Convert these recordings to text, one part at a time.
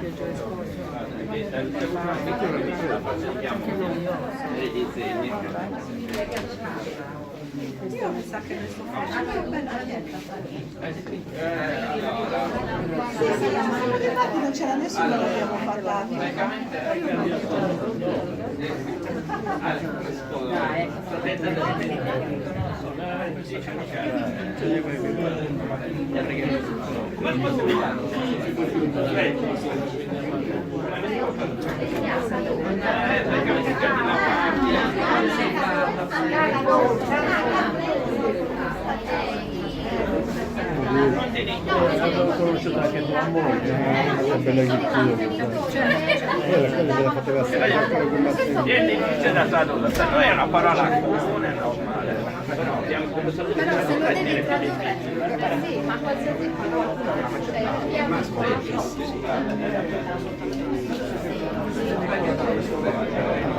Io mi sa che ne sto facendo bella dieta. Sì, ma infatti non c'era nessuno, l'abbiamo parlato. L'ho conosciuta anche tua moglie, una bella quella della fotografia. C'è da tradurre, per noi è una parola comune, normale, però abbiamo cominciato Però se lo devi tradurre, sì, ma qualsiasi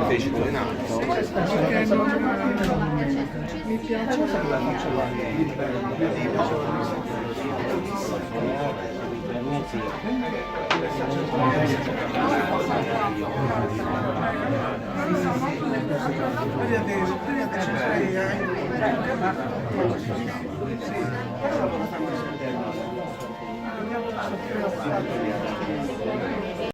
feci tu in alto. Mi piace la faccia